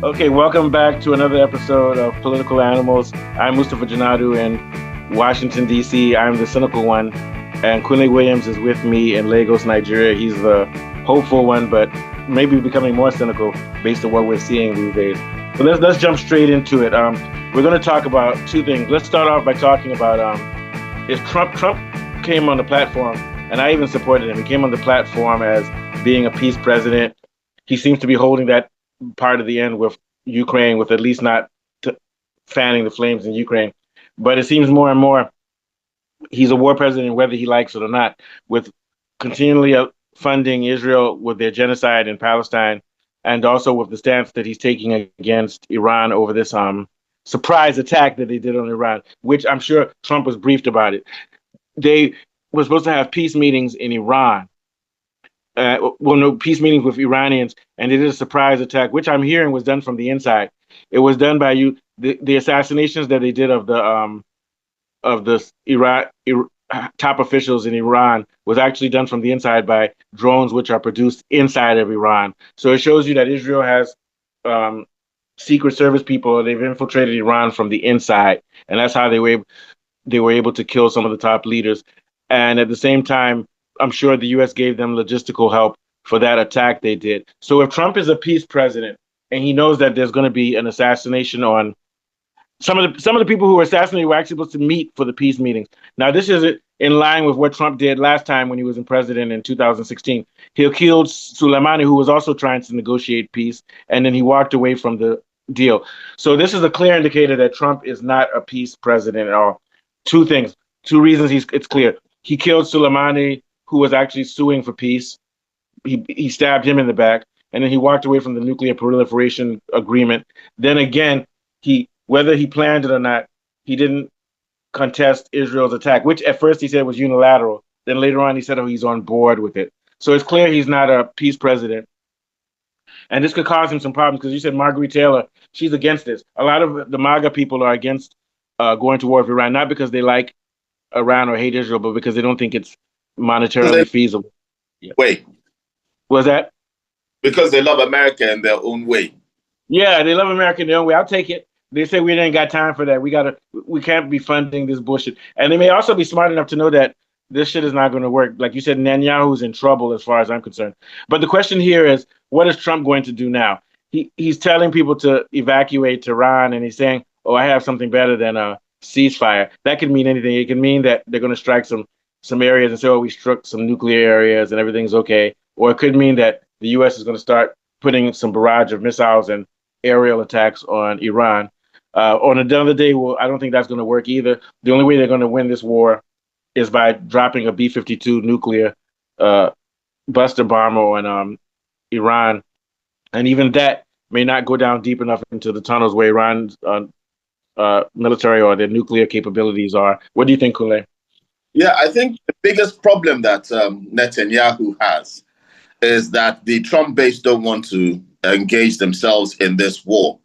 Okay, welcome back to another episode of Political Animals. I'm Mustafa Janadu in Washington, D.C. I'm the cynical one, and Quinley Williams is with me in Lagos, Nigeria. He's the hopeful one, but maybe becoming more cynical based on what we're seeing these days. So let's jump straight into it. We're going to talk about two things. Let's start off by talking about if Trump came on the platform, and I even supported him. He came on the platform as being a peace president. He seems to be holding that part of the end with Ukraine, with at least not fanning the flames in Ukraine. But it seems more and more he's a war president, whether he likes it or not, with continually funding Israel with their genocide in Palestine, and also with the stance that he's taking against Iran over this surprise attack that they did on Iran, which I'm sure Trump was briefed about it. They were supposed to have peace meetings in Iran. Peace meetings with Iranians, and they did a surprise attack, which I'm hearing was done from the inside. It was done by the assassinations that they did of the top officials in Iran was actually done from the inside by drones, which are produced inside of Iran. So it shows you that Israel has Secret Service people. They've infiltrated Iran from the inside, and that's how they were able to kill some of the top leaders. And at the same time, I'm sure the U.S. gave them logistical help for that attack they did. So if Trump is a peace president and he knows that there's going to be an assassination on some of the people who were assassinated were actually supposed to meet for the peace meetings. Now, this is in line with what Trump did last time when he was in president in 2016. He killed Soleimani, who was also trying to negotiate peace, and then he walked away from the deal. So this is a clear indicator that Trump is not a peace president at all. Two reasons it's clear. He killed Soleimani, who was actually suing for peace. He stabbed him in the back, and then he walked away from the nuclear proliferation agreement. Then again, whether he planned it or not, he didn't contest Israel's attack, which at first he said was unilateral. Then later on, he said, he's on board with it. So it's clear he's not a peace president. And this could cause him some problems because you said Marguerite Taylor, she's against this. A lot of the MAGA people are against going to war with Iran, not because they like Iran or hate Israel, but because they don't think it's monetarily feasible. Yeah. Wait. Was that? Because they love America in their own way. Yeah, they love America in their own way. I'll take it. They say we ain't got time for that. We can't be funding this bullshit. And they may also be smart enough to know that this shit is not going to work. Like you said, Netanyahu's in trouble as far as I'm concerned. But the question here is, what is Trump going to do now? He's telling people to evacuate Tehran, and he's saying, I have something better than a ceasefire. That could mean anything. It can mean that they're going to strike some areas and say, we struck some nuclear areas and everything's okay. Or it could mean that the U.S. is going to start putting some barrage of missiles and aerial attacks on Iran. On another day, I don't think that's going to work either. The only way they're going to win this war is by dropping a B-52 nuclear buster bomber on Iran. And even that may not go down deep enough into the tunnels where Iran's military or their nuclear capabilities are. What do you think, Kule? Yeah, I think the biggest problem that Netanyahu has is that the Trump base don't want to engage themselves in this war.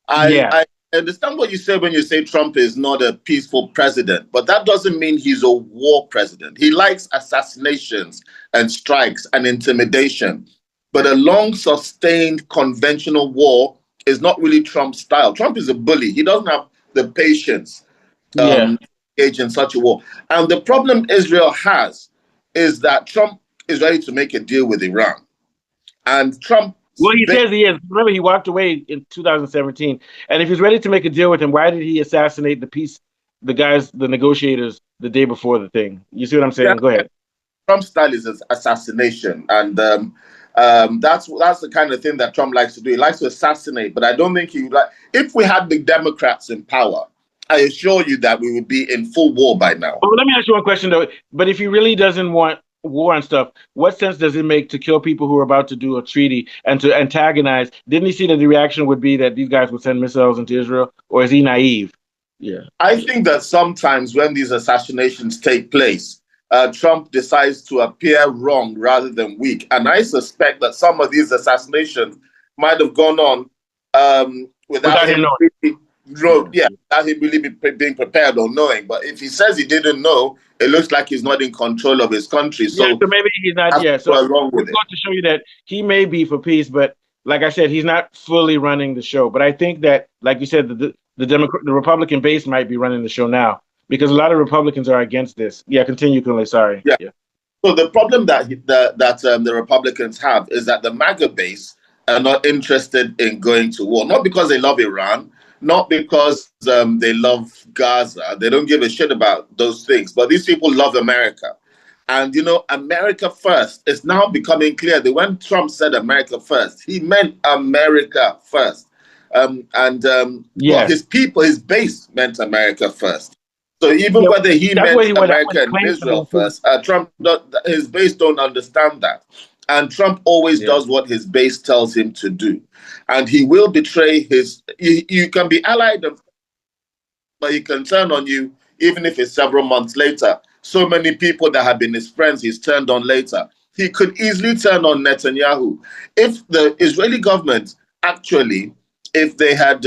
I understand what you say when you say Trump is not a peaceful president, but that doesn't mean he's a war president. He likes assassinations and strikes and intimidation, but a long sustained conventional war is not really Trump's style. Trump is a bully. He doesn't have the patience to engage in such a war. And the problem Israel has is that Trump is ready to make a deal with Iran. And Trump... Well, he says he is. Remember, he walked away in 2017. And if he's ready to make a deal with him, why did he assassinate the negotiators, the day before the thing? You see what I'm saying? Yeah. Go ahead. Trump's style is assassination. And that's the kind of thing that Trump likes to do. He likes to assassinate, but I don't think he would like... If we had the Democrats in power, I assure you that we would be in full war by now. Well, let me ask you one question, though. But if he really doesn't want war and stuff, what sense does it make to kill people who are about to do a treaty and to antagonize? Didn't he see that the reaction would be that these guys would send missiles into Israel? Or is he naive? Yeah, I think that sometimes when these assassinations take place, Trump decides to appear wrong rather than weak. And I suspect that some of these assassinations might have gone on without him knowing. Without him really being prepared or knowing. But if he says he didn't know, it looks like he's not in control of his country. So, so maybe he's not. So we're going to show you that he may be for peace, but like I said, he's not fully running the show. But I think that, like you said, the Republican base might be running the show now because a lot of Republicans are against this. Yeah, continue, Kunle. Sorry. Yeah. So the problem that the Republicans have is that the MAGA base are not interested in going to war, not because they love Iran, not because they love Gaza. They don't give a shit about those things. But these people love America. And, you know, America first is now becoming clear that when Trump said America first, he meant America first. Well, his people, his base meant America first. So even whether he meant America and Israel first, Trump, his base don't understand that. And Trump always does what his base tells him to do. And he will betray his, you can be allied, but he can turn on you even if it's several months later. So many people that have been his friends, he's turned on later. He could easily turn on Netanyahu. If the Israeli government actually, if they had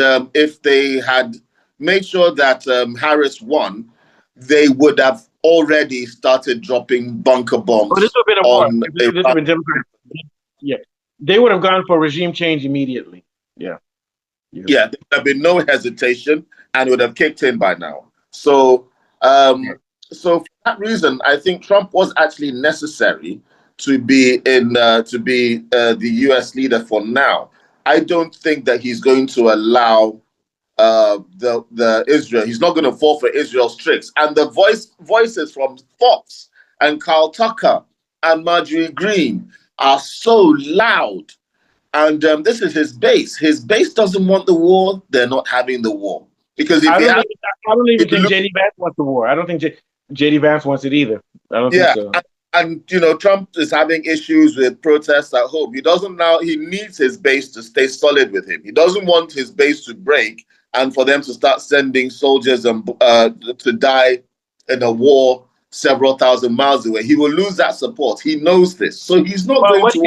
made sure that Harris won, they would have already started dropping bunker bombs on Iran. Yeah, they would have gone for regime change immediately. Yeah, there would have been no hesitation, and it would have kicked in by now. So, so for that reason, I think Trump was actually necessary to be the U.S. leader for now. I don't think that he's going to allow the Israel. He's not going to fall for Israel's tricks. And the voices from Fox and Carl Tucker and Marjorie Green are so loud. And this is his base. His base doesn't want the war. They're not having the war. Because I don't even think J.D. Vance wants the war. I don't think J.D. Vance wants it either. I don't think so. And, you know, Trump is having issues with protests at home. He needs his base to stay solid with him. He doesn't want his base to break and for them to start sending soldiers to die in a war several thousand miles away. He will lose that support. He knows this. So he's not going to... What he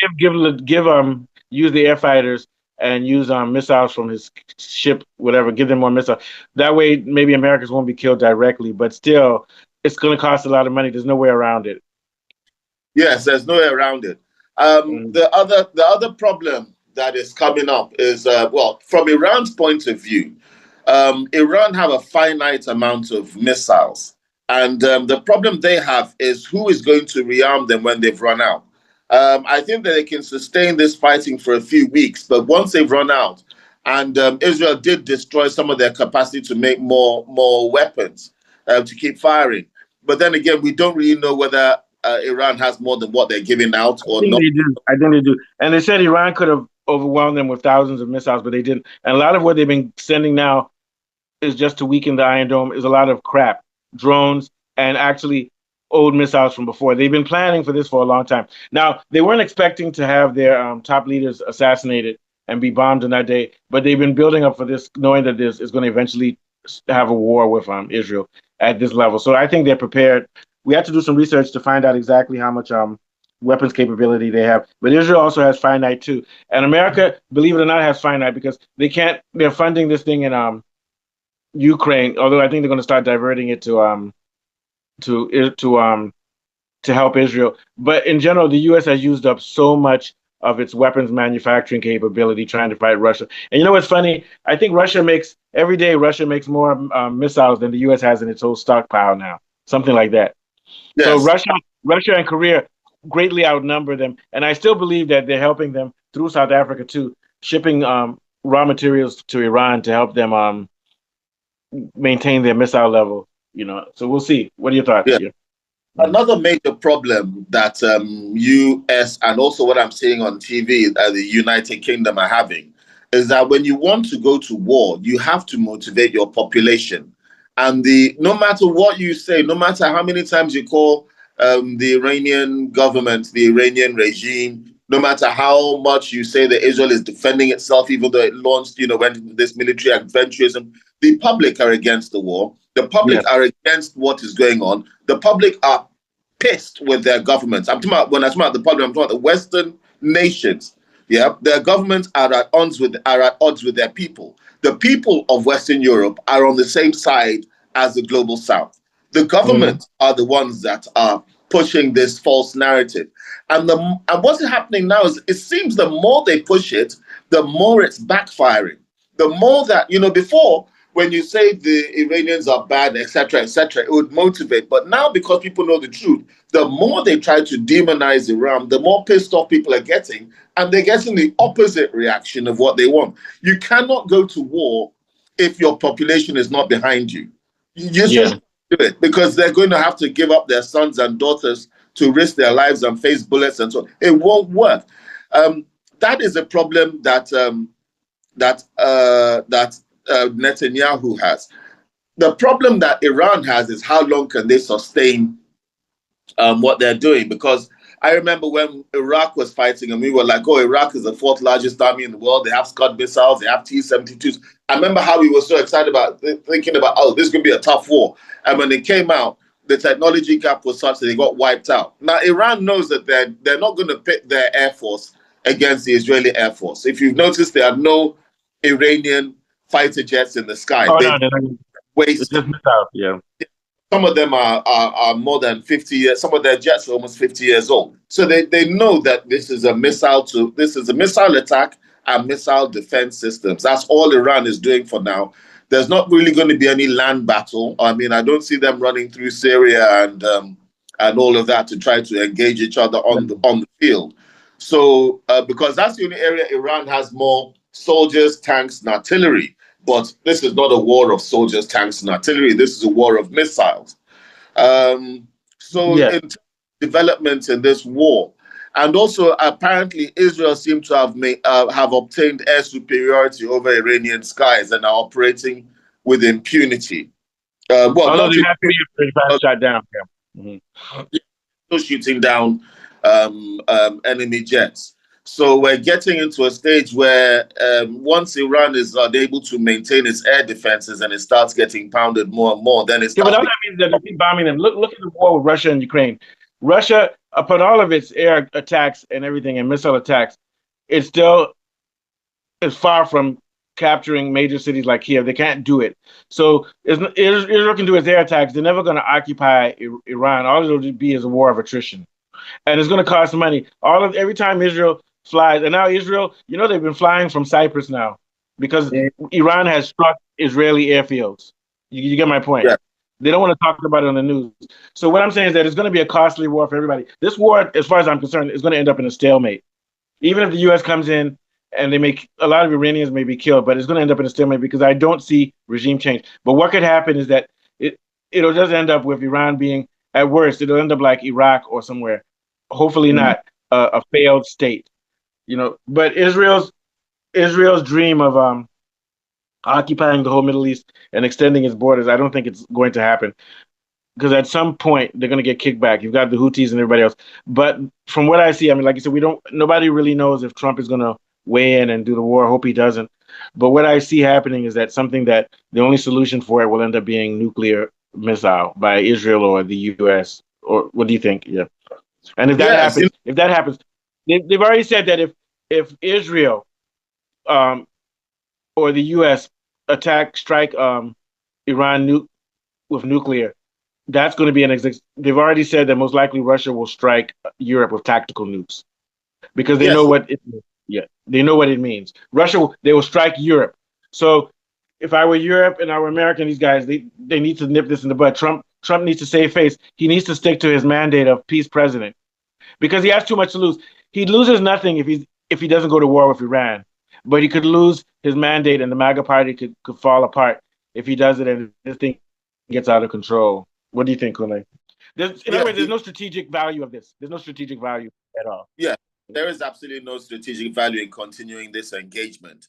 can do is use the air fighters and use missiles from his ship, whatever, give them more missiles. That way, maybe Americans won't be killed directly, but still, it's going to cost a lot of money. There's no way around it. Yes, there's no way around it. The other problem that is coming up is, from Iran's point of view, Iran have a finite amount of missiles. And the problem they have is who is going to rearm them when they've run out. I think that they can sustain this fighting for a few weeks, but once they've run out, and Israel did destroy some of their capacity to make more weapons to keep firing. But then again, we don't really know whether Iran has more than what they're giving out or not. I think they do. And they said Iran could have overwhelmed them with thousands of missiles, but they didn't. And a lot of what they've been sending now is just to weaken the Iron Dome, is a lot of crap, drones, and actually old missiles from before. They've been planning for this for a long time. Now, they weren't expecting to have their top leaders assassinated and be bombed in that day, but they've been building up for this, knowing that this is going to eventually have a war with Israel at this level. So I think they're prepared. We have to do some research to find out exactly how much weapons capability they have. But Israel also has finite too. And America, believe it or not, has finite because they're funding this thing in Ukraine, although I think they're going to start diverting it to help Israel. But in general, the U.S. has used up so much of its weapons manufacturing capability trying to fight Russia. And you know what's funny? I think every day Russia makes more missiles than the U.S. has in its whole stockpile now. Something like that. Yes. So Russia and Korea greatly outnumber them. And I still believe that they're helping them through South Africa too, shipping raw materials to Iran to help them maintain their missile level. You know, so we'll see. What are your thoughts? Yeah. Another major problem that U.S. and also what I'm seeing on TV that the United Kingdom are having is that when you want to go to war, you have to motivate your population. And no matter what you say, no matter how many times you call the Iranian government, the Iranian regime, no matter how much you say that Israel is defending itself, even though it launched, when this military adventurism, the public are against the war. The public are against what is going on. The public are pissed with their governments. When I talk about the public, I'm talking about the Western nations. Yeah, their governments are at odds with their people. The people of Western Europe are on the same side as the global South. The governments are the ones that are pushing this false narrative. And what's happening now is it seems the more they push it, the more it's backfiring. The more that, before, when you say the Iranians are bad, etc., it would motivate. But now, because people know the truth, the more they try to demonize Iran, the more pissed off people are getting, and they're getting the opposite reaction of what they want. You cannot go to war if your population is not behind you. You just do it, because they're going to have to give up their sons and daughters to risk their lives and face bullets and so on. It won't work. That is a problem that Netanyahu has. The problem that Iran has is how long can they sustain what they're doing? Because I remember when Iraq was fighting and we were like, oh, Iraq is the fourth largest army in the world. They have Scud missiles, they have T-72s. I remember how we were so excited about thinking about, oh, this is going to be a tough war. And when it came out, the technology gap was such that they got wiped out. Now, Iran knows that they're not going to pit their air force against the Israeli Air Force. If you've noticed, there are no Iranian fighter jets in the sky. Oh, no, they're not. It's just missiles, yeah. Some of them are more than 50 years. Some of their jets are almost 50 years old. So they know that this is a missile attack and missile defense systems. That's all Iran is doing for now. There's not really going to be any land battle. I mean, I don't see them running through Syria and all of that to try to engage each other on the field. So because that's the only area Iran has more soldiers, tanks, and artillery. But this is not a war of soldiers, tanks, and artillery. This is a war of missiles. In development in this war, and also apparently Israel seems to have obtained air superiority over Iranian skies and are operating with impunity. Although they have to be pretty fast shot down. Yeah. Mm-hmm. Shooting down enemy jets. So we're getting into a stage where once Iran is unable to maintain its air defenses and it starts getting pounded more and more, then it's but that means that they keep bombing them. Look at the war with Russia and Ukraine. Russia, upon all of its air attacks and everything and missile attacks, it still is far from capturing major cities like Kiev. They can't do it. So Israel can do its air attacks. They're never going to occupy Iran. All it'll be is a war of attrition, and it's going to cost money. Every time Israel flies, and now Israel, they've been flying from Cyprus now because Iran has struck Israeli airfields. You get my point? Yeah. They don't want to talk about it on the news. So what I'm saying is that it's going to be a costly war for everybody. This war, as far as I'm concerned, is going to end up in a stalemate. Even if the U.S. comes in and a lot of Iranians may be killed, but it's going to end up in a stalemate because I don't see regime change. But what could happen is that it'll just end up with Iran being, at worst, it'll end up like Iraq or somewhere. Hopefully not a failed state. But Israel's dream of occupying the whole Middle East and extending its borders, I don't think it's going to happen, because at some point they're going to get kicked back. You've got the Houthis and everybody else. But from what I see, I mean, like you said, nobody really knows if Trump is going to weigh in and do the war. I hope he doesn't. But what I see happening is that the only solution for it will end up being nuclear missile by Israel or the U.S. Or what do you think? Yeah. And if that happens, they've already said that if Israel or the U.S. strike Iran with nuclear, that's going to be they've already said that most likely Russia will strike Europe with tactical nukes because they know what it means. Yeah, they know what it means. They will strike Europe. So if I were Europe and I were America, these guys, they need to nip this in the bud. Trump needs to save face. He needs to stick to his mandate of peace president because he has too much to lose. He loses nothing if he doesn't go to war with Iran, but he could lose his mandate and the MAGA party could fall apart if he does it and this thing gets out of control. What do you think, Kunle? In other words, there's no strategic value of this. There's no strategic value at all. Yeah, there is absolutely no strategic value in continuing this engagement.